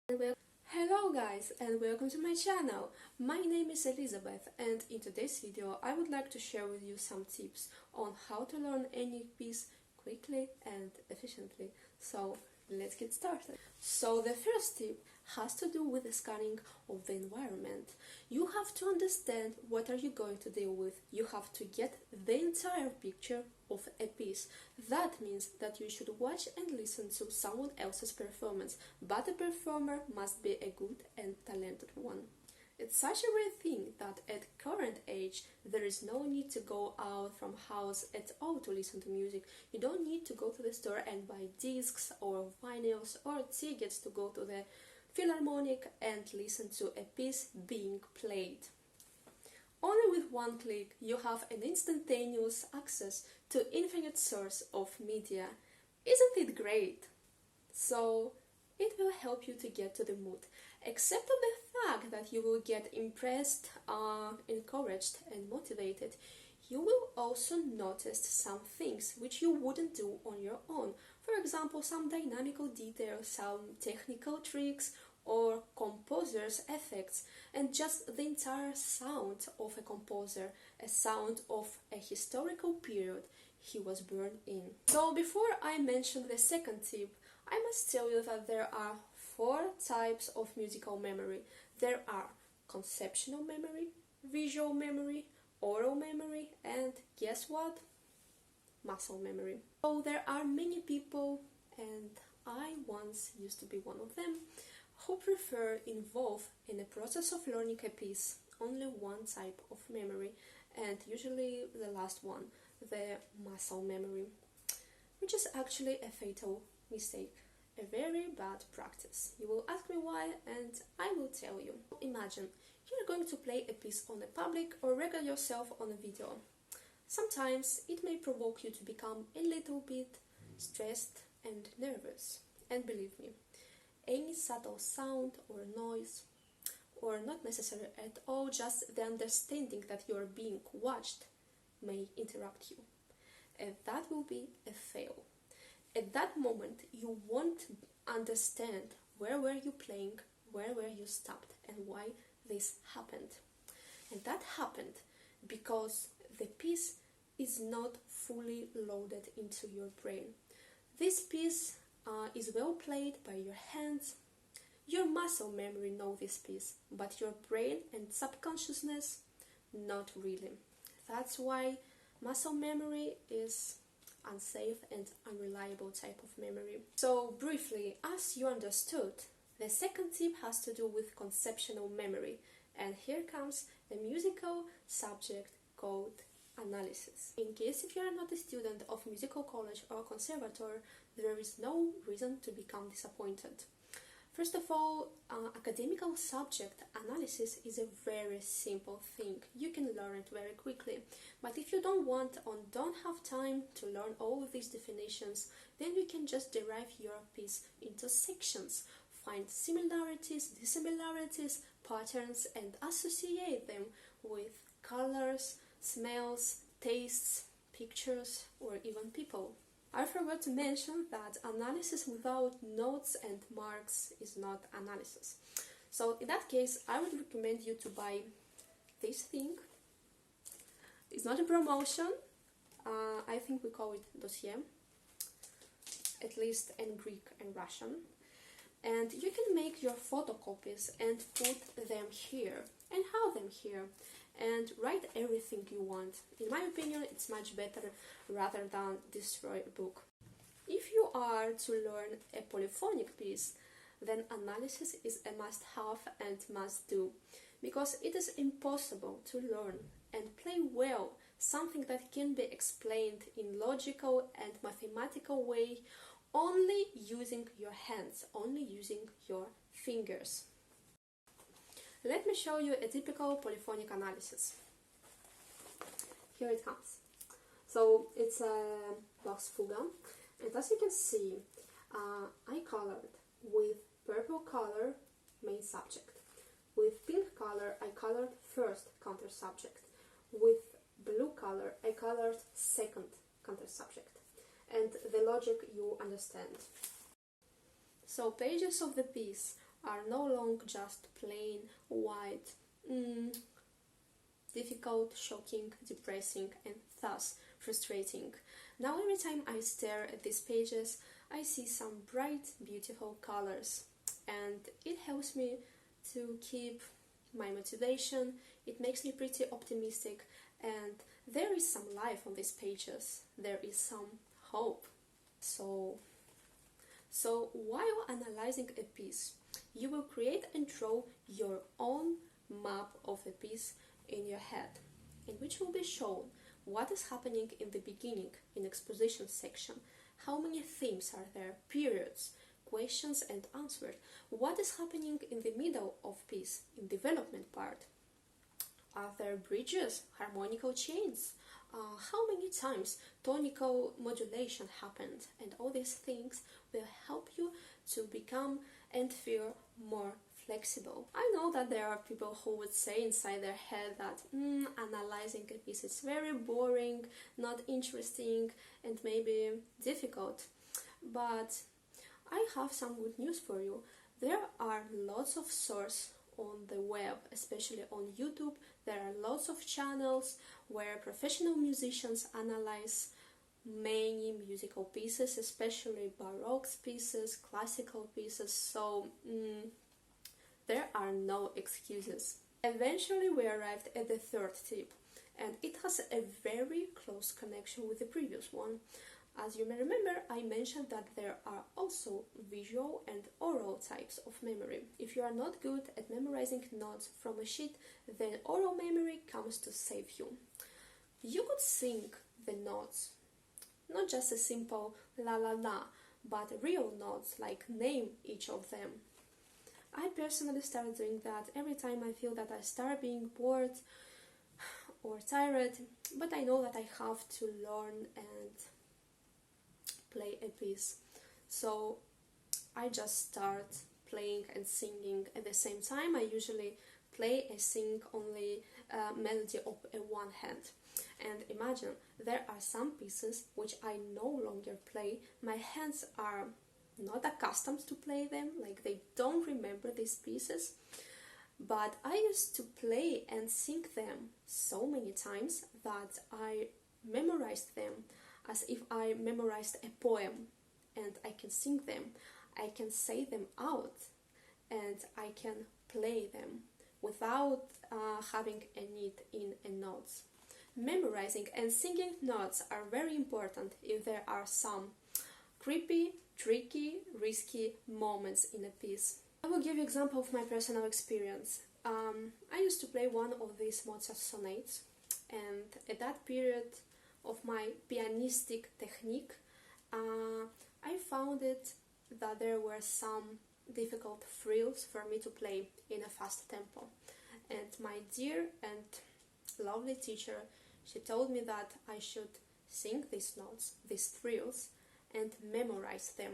Hello guys and welcome to my channel. My name is Elizabeth and in today's video I would like to share with you some tips on how to learn any piece quickly and efficiently. So let's get started. So the first tip has to do with the scanning of the environment. You have to understand what are you going to deal with. You have to get the entire picture of a piece. That means that you should watch and listen to someone else's performance, but the performer must be a good and talented one. It's such a rare thing that at current age there is no need to go out from house at all to listen to music. You don't need to go to the store and buy discs or vinyls or tickets to go to the Philharmonic and listen to a piece being played. Only with one click you have an instantaneous access to infinite source of media. Isn't it great? So it will help you to get to the mood. Except of the fact that you will get impressed, encouraged and motivated, you will also notice some things which you wouldn't do on your own. For example, some dynamical details, some technical tricks or composer's effects, and just the entire sound of a composer, a sound of a historical period he was born in. So before I mention the second tip, I must tell you that there are 4 types of musical memory. There are conceptual memory, visual memory, oral memory, and guess what? Muscle memory. So there are many people, and I once used to be one of them, who prefer involve in the process of learning a piece only one type of memory, and usually the last one, the muscle memory, which is actually a fatal mistake. A very bad practice. You will ask me why and I will tell you. Imagine you are going to play a piece on the public or record yourself on a video. Sometimes it may provoke you to become a little bit stressed and nervous. And believe me, any subtle sound or noise, or not necessary at all, just the understanding that you are being watched may interrupt you. And that will be a fail. At that moment, you won't understand where were you playing, where were you stopped, and why this happened. And that happened because the piece is not fully loaded into your brain. This piece is well played by your hands. Your muscle memory know this piece, but your brain and subconsciousness, not really. That's why muscle memory is unsafe and unreliable type of memory. So briefly, as you understood, the second tip has to do with conceptual memory, and here comes the musical subject called analysis. In case if you are not a student of musical college or conservatoire, there is no reason to become disappointed. First of all, academical subject analysis is a very simple thing. You can learn it very quickly. But if you don't want or don't have time to learn all of these definitions, then you can just derive your piece into sections. Find similarities, dissimilarities, patterns, and associate them with colors, smells, tastes, pictures, or even people. I forgot to mention that analysis without notes and marks is not analysis. So in that case, I would recommend you to buy this thing. It's not a promotion. I think we call it dossier, at least in Greek and Russian. And you can make your photocopies and put them here and have them here and write everything you want. In my opinion, it's much better rather than destroy a book. If you are to learn a polyphonic piece, then analysis is a must-have and must-do, because it is impossible to learn and play well something that can be explained in logical and mathematical way only using your hands, only using your fingers. Let me show you a typical polyphonic analysis. Here it comes. So it's a Bach's Fuga, and as you can see, I colored with purple color main subject. With pink color, I colored first counter subject. With blue color, I colored second counter subject. And the logic you understand. So pages of the piece are no longer just plain white, difficult, shocking, depressing, and thus frustrating. Now every time I stare at these pages, I see some bright, beautiful colors, and it helps me to keep my motivation. It makes me pretty optimistic, and there is some life on these pages. There is some hope. So while analyzing a piece, you will create and draw your own map of the piece in your head, in which will be shown what is happening in the beginning, in exposition section, how many themes are there, periods, questions and answers, what is happening in the middle of piece, in development part. Are there bridges, harmonical chains? How many times tonical modulation happened? And all these things will help you to become and feel more flexible. I know that there are people who would say inside their head that analyzing a piece is very boring, not interesting, and maybe difficult. But I have some good news for you. There are lots of sources on the web, especially on YouTube. There are lots of channels where professional musicians analyze many musical pieces, especially Baroque pieces, classical pieces, so there are no excuses. Eventually we arrived at the third tip, and it has a very close connection with the previous one. As you may remember, I mentioned that there are also visual and oral types of memory. If you are not good at memorizing notes from a sheet, then oral memory comes to save you. You could sing the notes, not just a simple la la la, but real notes, like name each of them. I personally started doing that every time I feel that I start being bored or tired, but I know that I have to learn and play a piece. So I just start playing and singing at the same time. I usually play and sing only melody of one hand. And imagine, there are some pieces which I no longer play. My hands are not accustomed to play them, like they don't remember these pieces. But I used to play and sing them so many times that I memorized them as if I memorized a poem, and I can sing them, I can say them out, and I can play them without having a need in a notes. Memorizing and singing notes are very important if there are some creepy, tricky, risky moments in a piece. I will give you an example of my personal experience. I used to play one of these Mozart sonates, and at that period of my pianistic technique, I found it that there were some difficult frills for me to play in a fast tempo. And my dear and lovely teacher, she told me that I should sing these notes, these frills, and memorize them.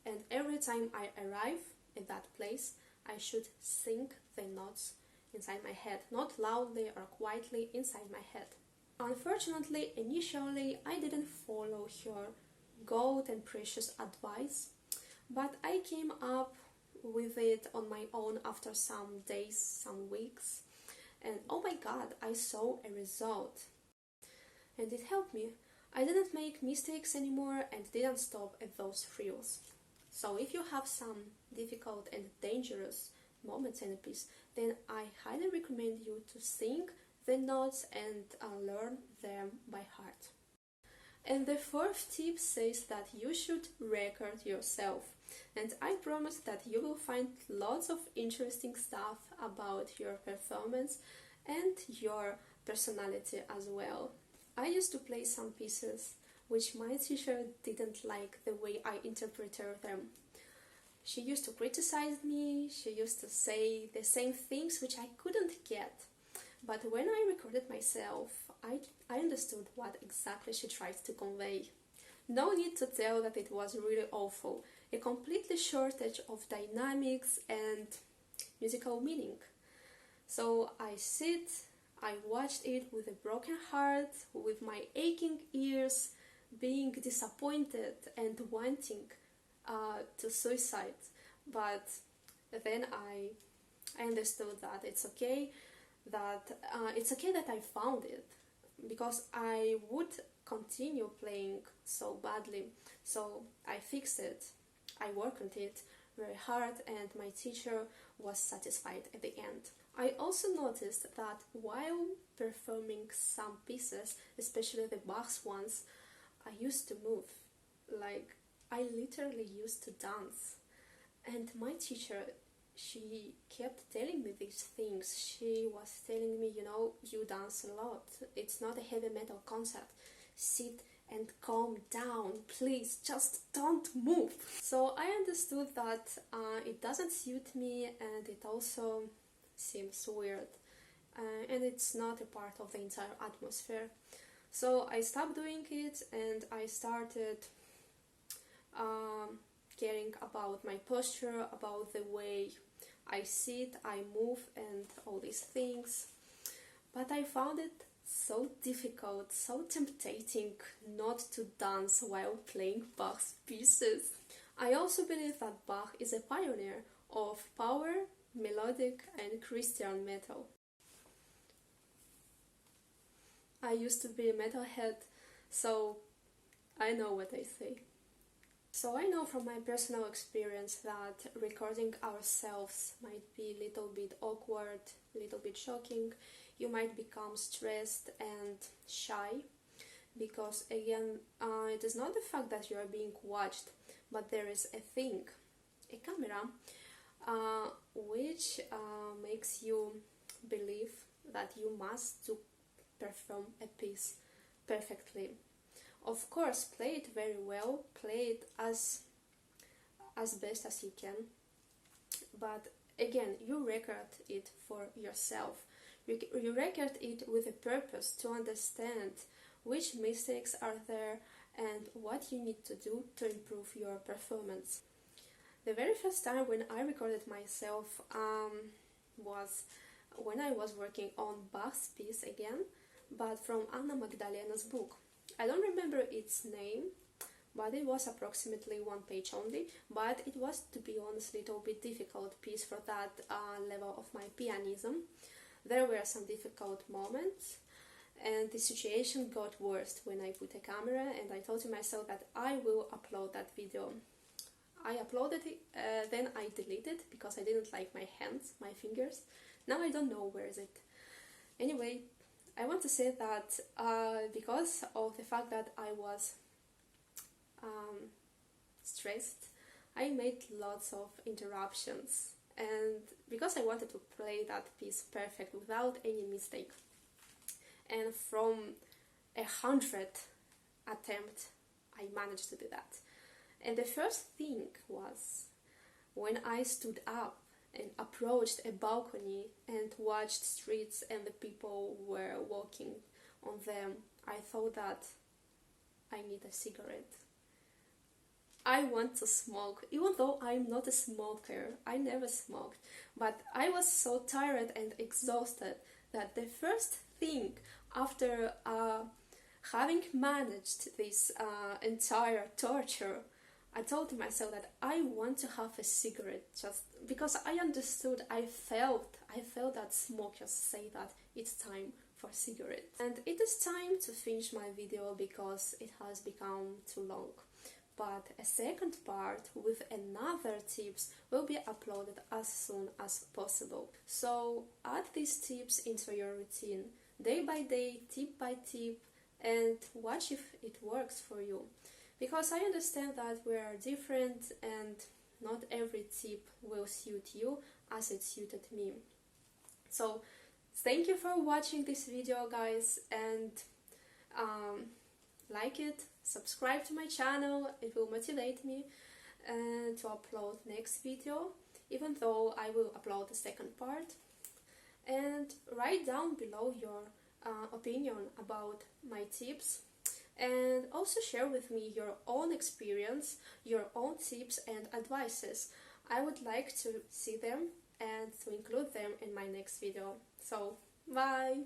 And every time I arrive at that place, I should sing the notes inside my head, not loudly or quietly, inside my head. Unfortunately, initially I didn't follow her gold and precious advice, but I came up with it on my own after some days, some weeks, and oh my god, I saw a result. And it helped me. I didn't make mistakes anymore and didn't stop at those frills. So if you have some difficult and dangerous moments in a piece, then I highly recommend you to sing the notes and learn them by heart. And the fourth tip says that you should record yourself. And I promise that you will find lots of interesting stuff about your performance and your personality as well. I used to play some pieces which my teacher didn't like the way I interpreted them. She used to criticize me, she used to say the same things which I couldn't get. But when I recorded myself, I understood what exactly she tried to convey. No need to tell that it was really awful, a completely shortage of dynamics and musical meaning. So I watched it with a broken heart, with my aching ears, being disappointed and wanting to suicide. But then I understood that it's okay, that I found it, because I would continue playing so badly. So I fixed it, I worked on it very hard, and my teacher was satisfied at the end. I also noticed that while performing some pieces, especially the Bach's ones, I used to move. Like, I literally used to dance. And my teacher, she kept telling me these things. She was telling me, you dance a lot. It's not a heavy metal concert. Sit and calm down, please, just don't move. So I understood that it doesn't suit me, and it also seems weird. And it's not a part of the entire atmosphere. So I stopped doing it, and I started caring about my posture, about the way I sit, I move, and all these things. But I found it so difficult, so tempting not to dance while playing Bach's pieces. I also believe that Bach is a pioneer of power, melodic, and Christian metal. I used to be a metalhead, so I know what I say. So I know from my personal experience that recording ourselves might be a little bit awkward, a little bit shocking. You might become stressed and shy, because again, it is not the fact that you are being watched, but there is a thing, a camera, which makes you believe that you must perform a piece perfectly. Of course, play it very well, play it as best as you can, but again, you record it for yourself. You record it with a purpose, to understand which mistakes are there and what you need to do to improve your performance. The very first time when I recorded myself was when I was working on Bach's piece again, but from Anna Magdalena's book. I don't remember its name, but it was approximately one page only, but it was, to be honest, a little bit difficult piece for that level of my pianism. There were some difficult moments, and the situation got worse when I put a camera, and I told to myself that I will upload that video. I uploaded it, then I deleted because I didn't like my hands, my fingers. Now I don't know where is it. Anyway, I want to say that because of the fact that I was stressed, I made lots of interruptions, and because I wanted to play that piece perfect without any mistake, and from 100 attempts I managed to do that. And the first thing was when I stood up and approached a balcony and watched streets and the people were walking on them, I thought that I need a cigarette. I want to smoke, even though I'm not a smoker. I never smoked, but I was so tired and exhausted that the first thing after having managed this entire torture, I told myself that I want to have a cigarette, just because I understood, I felt that smokers say that it's time for a cigarette. And it is time to finish my video because it has become too long. But a second part with another tips will be uploaded as soon as possible. So add these tips into your routine, day by day, tip by tip, and watch if it works for you. Because I understand that we are different and not every tip will suit you as it suited me. So thank you for watching this video, guys, and like it, subscribe to my channel, it will motivate me to upload next video, even though I will upload the second part. And write down below your opinion about my tips, and also share with me your own experience, your own tips and advices. I would like to see them and to include them in my next video. So, bye!